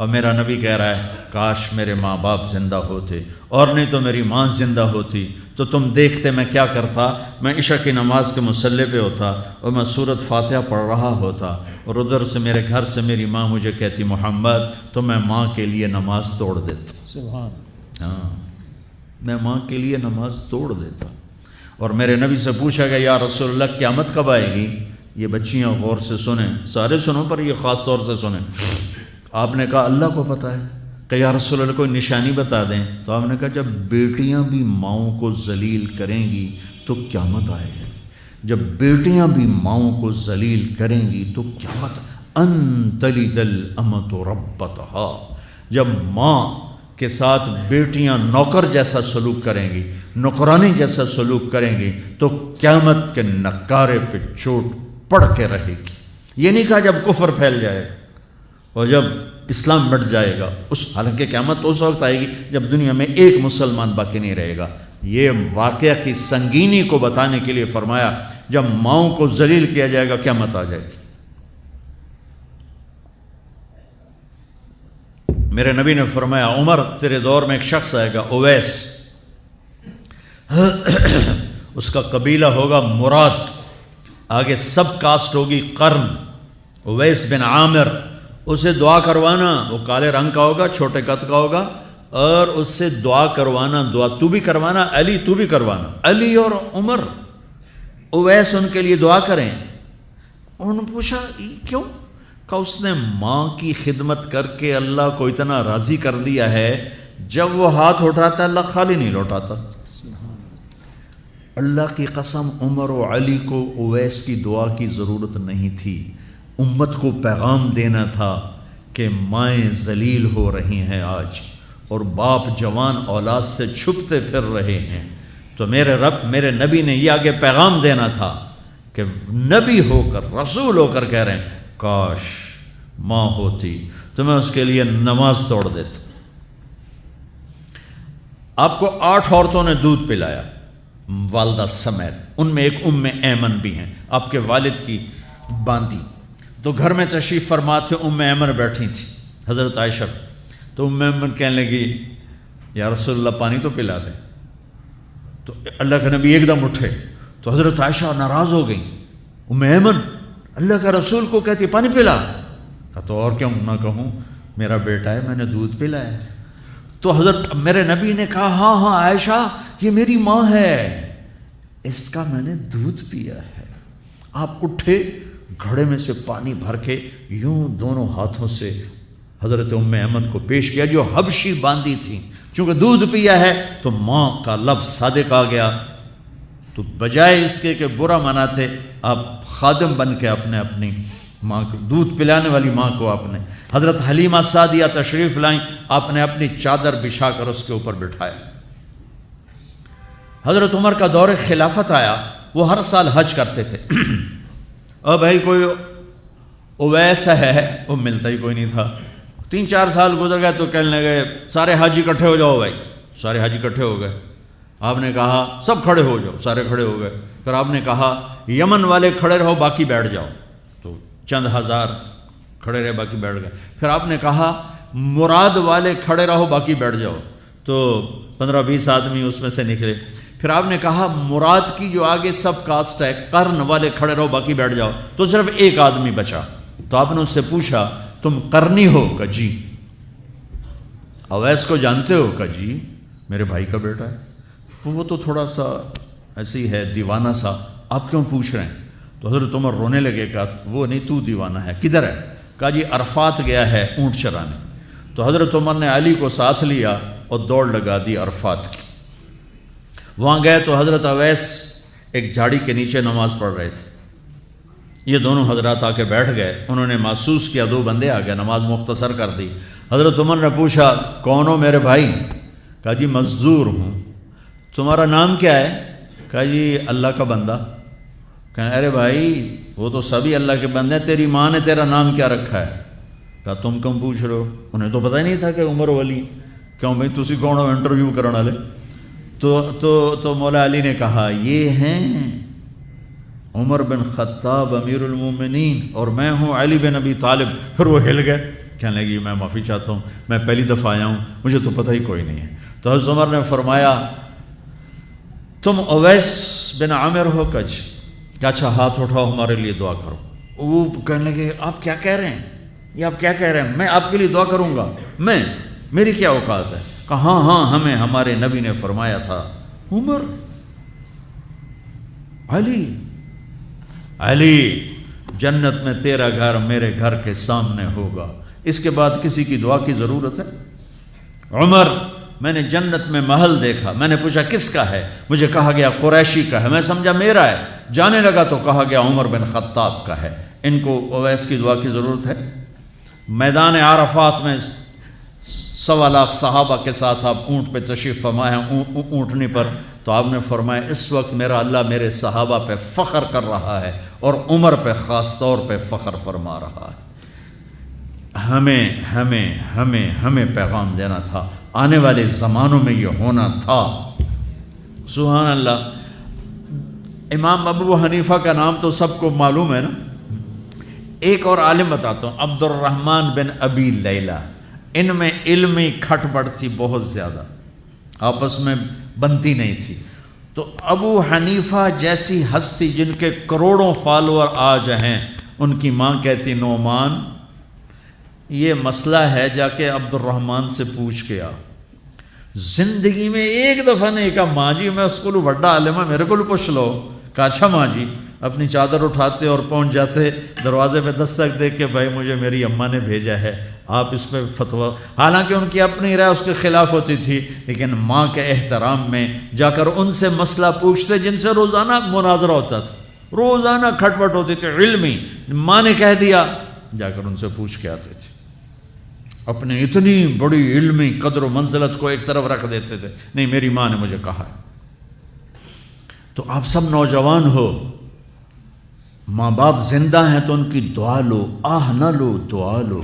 اور میرا نبی کہہ رہا ہے کاش میرے ماں باپ زندہ ہوتے، اور نہیں تو میری ماں زندہ ہوتی تو تم دیکھتے میں کیا کرتا، میں عشاء کی نماز کے مصلی پہ ہوتا اور میں سورۃ فاتحہ پڑھ رہا ہوتا، اور ادھر سے میرے گھر سے میری ماں مجھے کہتی محمد، تو میں ماں کے لیے نماز توڑ دیتا۔ سبحان۔ ہاں، میں ماں کے لیے نماز توڑ دیتا۔ اور میرے نبی سے پوچھا گیا یا رسول اللہ قیامت کب آئے گی؟ یہ بچیاں غور سے سنیں، سارے سنوں پر یہ خاص طور سے سنیں۔ آپ نے کہا اللہ کو پتہ ہے، کہ یا رسول اللہ کوئی نشانی بتا دیں۔ تو آپ نے کہا جب بیٹیاں بھی ماؤں کو ذلیل کریں گی تو قیامت آئے گی، جب بیٹیاں بھی ماؤں کو ذلیل کریں گی تو قیامت، ان تلد الامۃ ربتہا، جب ماں کے ساتھ بیٹیاں نوکر جیسا سلوک کریں گی، نوکرانی جیسا سلوک کریں گی تو قیامت کے نکارے پہ چوٹ پڑ کے رہے گی۔ یہ نہیں کہا جب کفر پھیل جائے اور جب اسلام مٹ جائے گا، حالانکہ قیامت تو اس وقت آئے گی جب دنیا میں ایک مسلمان باقی نہیں رہے گا۔ یہ واقعہ کی سنگینی کو بتانے کے لیے فرمایا جب ماؤں کو ذلیل کیا جائے گا قیامت آ جائے گی۔ میرے نبی نے فرمایا عمر تیرے دور میں ایک شخص آئے گا اویس، اس کا قبیلہ ہوگا مراد، آگے سب کاسٹ ہوگی قرن، اویس بن عامر، اسے دعا کروانا، وہ کالے رنگ کا ہوگا، چھوٹے قد کا ہوگا، اور اس سے دعا کروانا، دعا تو بھی کروانا، علی تو بھی کروانا، علی اور عمر، اویس ان کے لیے دعا کریں۔ انہوں نے پوچھا کیوں؟ کہ اس نے ماں کی خدمت کر کے اللہ کو اتنا راضی کر دیا ہے، جب وہ ہاتھ اٹھاتا اللہ خالی نہیں لوٹاتا۔ اللہ کی قسم عمر و علی کو اویس کی دعا کی ضرورت نہیں تھی، امت کو پیغام دینا تھا کہ مائیں ذلیل ہو رہی ہیں آج، اور باپ جوان اولاد سے چھپتے پھر رہے ہیں، تو میرے رب میرے نبی نے یہ آگے پیغام دینا تھا کہ نبی ہو کر رسول ہو کر کہہ رہے ہیں کاش ماں ہوتی تو میں اس کے لیے نماز توڑ دیتا۔ آپ کو 8 عورتوں نے دودھ پلایا والدہ سمیت، ان میں ایک ام ایمن بھی ہیں، آپ کے والد کی باندی، تو گھر میں تشریف فرما تھے، ام ایمن بیٹھی تھی حضرت عائشہ، تو ام ایمن کہنے لگی یا رسول اللہ پانی تو پلا دیں، تو اللہ کے نبی ایک دم اٹھے، تو حضرت عائشہ ناراض ہو گئی، ام ایمن اللہ کا رسول کو کہتی پانی پلا، تو اور کیوں نہ کہوں میرا بیٹا ہے میں نے دودھ پلایا ہے۔ تو حضرت میرے نبی نے کہا ہاں ہاں عائشہ یہ میری ماں ہے، اس کا میں نے دودھ پیا ہے۔ آپ اٹھے، گھڑے میں سے پانی بھر کے یوں دونوں ہاتھوں سے حضرت ام ایمن کو پیش کیا جو حبشی باندی تھی، چونکہ دودھ پیا ہے تو ماں کا لفظ صادق آ گیا، تو بجائے اس کے کہ برا مناتے آپ خادم بن کے اپنی ماں کو دودھ پلانے والی ماں کو آپ نے، حضرت حلیمہ سعدیہ تشریف لائیں، آپ نے اپنی چادر بچھا کر اس کے اوپر بٹھایا۔ حضرت عمر کا دور خلافت آیا، وہ ہر سال حج کرتے تھے، اور بھائی کوئی اویس ہے وہ ملتا ہی کوئی نہیں تھا۔ 3-4 سال گزر گئے تو کہنے لگے سارے حج اکٹھے ہو جاؤ بھائی، سارے حج اکٹھے ہو گئے۔ آپ نے کہا سب کھڑے ہو جاؤ، سارے کھڑے ہو گئے۔ پھر آپ نے کہا یمن والے کھڑے رہو باقی بیٹھ جاؤ، تو چند ہزار کھڑے رہے باقی بیٹھ گئے۔ پھر آپ نے کہا مراد والے کھڑے رہو باقی بیٹھ جاؤ، تو 15-20 آدمی اس میں سے نکلے۔ پھر آپ نے کہا مراد کی جو آگے سب کاسٹ ہے قرن والے کھڑے رہو باقی بیٹھ جاؤ، تو صرف ایک آدمی بچا۔ تو آپ نے اس سے پوچھا تم قرنی ہو؟ کہ جی۔ اویس کو جانتے ہو؟ کہ جی میرے بھائی کا بیٹا ہے۔ وہ تو تھوڑا سا ایسی ہے دیوانہ سا، آپ کیوں پوچھ رہے ہیں؟ تو حضرت عمر رونے لگے، کہا وہ نہیں تو دیوانہ ہے، کدھر ہے؟ کہا جی عرفات گیا ہے اونٹ چرانے۔ تو حضرت عمر نے علی کو ساتھ لیا اور دوڑ لگا دی عرفات کی۔ وہاں گئے تو حضرت اویس ایک جھاڑی کے نیچے نماز پڑھ رہے تھے، یہ دونوں حضرات آ کے بیٹھ گئے، انہوں نے محسوس کیا 2 بندے آ گئے، نماز مختصر کر دی۔ حضرت عمر نے پوچھا کون ہو میرے بھائی؟ کہا جی مزدور ہوں۔ تمہارا نام کیا ہے؟ کہا جی اللہ کا بندہ۔ کہا ارے بھائی وہ تو سبھی اللہ کے بندے ہیں، تیری ماں نے تیرا نام کیا رکھا ہے؟ کہا تم کیوں پوچھ رہے ہو؟ انہیں تو پتہ ہی نہیں تھا کہ عمر ولی۔ کیوں بھائی تسی کون ہو انٹرویو کرنے والے؟ تو مولا علی نے کہا یہ ہیں عمر بن خطاب امیر المومنین اور میں ہوں علی بن ابی طالب۔ پھر وہ ہل گئے کہنے لگی میں معافی چاہتا ہوں، میں پہلی دفعہ آیا ہوں، مجھے تو پتہ ہی کوئی نہیں ہے۔ تو حضرت عمر نے فرمایا تم اویس بن عامر ہو؟ کہ اچھا ہاتھ اٹھاؤ ہمارے لیے دعا کرو۔ وہ کہنے لگے آپ کیا کہہ رہے ہیں، یہ آپ کیا کہہ رہے ہیں، میں آپ کے لیے دعا کروں گا، میری کیا اوقات ہے؟ کہا ہاں ہمیں ہمارے نبی نے فرمایا تھا عمر علی جنت میں تیرا گھر میرے گھر کے سامنے ہوگا، اس کے بعد کسی کی دعا کی ضرورت ہے؟ عمر میں نے جنت میں محل دیکھا، میں نے پوچھا کس کا ہے، مجھے کہا گیا قریشی کا ہے، میں سمجھا میرا ہے، جانے لگا تو کہا گیا عمر بن خطاب کا ہے، ان کو اویس کی دعا کی ضرورت ہے؟ میدان عرفات میں 1.25 لاکھ صحابہ کے ساتھ آپ اونٹ پہ تشریف فرما ہیں، اونٹنی پر، تو آپ نے فرمایا اس وقت میرا اللہ میرے صحابہ پہ فخر کر رہا ہے اور عمر پہ خاص طور پہ فخر فرما رہا ہے۔ ہمیں پیغام دینا تھا، آنے والے زمانوں میں یہ ہونا تھا۔ سبحان اللہ۔ امام ابو حنیفہ کا نام تو سب کو معلوم ہے نا، ایک اور عالم بتاتا ہوں، عبد الرحمن بن ابی لیلہ، ان میں علمی کھٹ بڑھ تھی بہت زیادہ، آپس میں بنتی نہیں تھی۔ تو ابو حنیفہ جیسی ہستی جن کے کروڑوں فالوور آج ہیں، ان کی ماں کہتی نعمان یہ مسئلہ ہے، جا کے عبد الرحمن سے پوچھ کے آ۔ زندگی میں ایک دفعہ نہیں کہا ماں جی میں اس کو بڑا عالم ہے میرے کو پوچھ لو، کہا اچھا ماں جی، اپنی چادر اٹھاتے اور پہنچ جاتے دروازے پہ دستک دے کے بھائی مجھے میری اماں نے بھیجا ہے، آپ اس پہ فتویٰ، حالانکہ ان کی اپنی رائے اس کے خلاف ہوتی تھی، لیکن ماں کے احترام میں جا کر ان سے مسئلہ پوچھتے جن سے روزانہ مناظرہ ہوتا تھا، روزانہ کھٹ پٹ ہوتی تھی علمی، ماں نے کہہ دیا جا کر ان سے پوچھ کے آتے تھے، اپنی اتنی بڑی علمی قدر و منزلت کو ایک طرف رکھ دیتے تھے، نہیں میری ماں نے مجھے کہا ہے۔ تو آپ سب نوجوان ہو، ماں باپ زندہ ہیں تو ان کی دعا لو، آہ نہ لو، دعا لو۔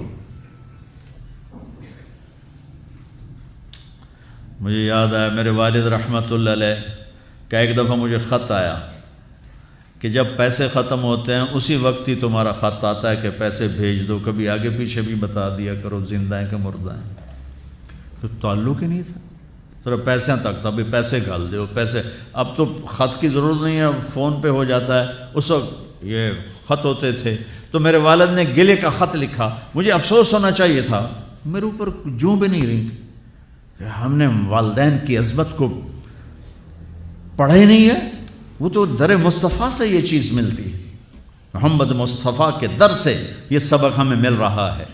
مجھے یاد آیا میرے والد رحمۃ اللہ علیہ کا ایک دفعہ مجھے خط آیا کہ جب پیسے ختم ہوتے ہیں اسی وقت ہی تمہارا خط آتا ہے کہ پیسے بھیج دو، کبھی آگے پیچھے بھی بتا دیا کرو زندہ ہیں کہ مردہ ہیں۔ تو تعلق ہی نہیں تھا، صرف پیسے تک تھا، ابھی پیسے گھال دو پیسے، اب تو خط کی ضرورت نہیں ہے، فون پہ ہو جاتا ہے، اس وقت یہ خط ہوتے تھے۔ تو میرے والد نے گلے کا خط لکھا، مجھے افسوس ہونا چاہیے تھا، میرے اوپر جوں بھی نہیں رہی، ہم نے والدین کی عظمت کو پڑھا ہی نہیں ہے، وہ تو در مصطفیٰ سے یہ چیز ملتی ہے، محمد مصطفیٰ کے در سے یہ سبق ہمیں مل رہا ہے۔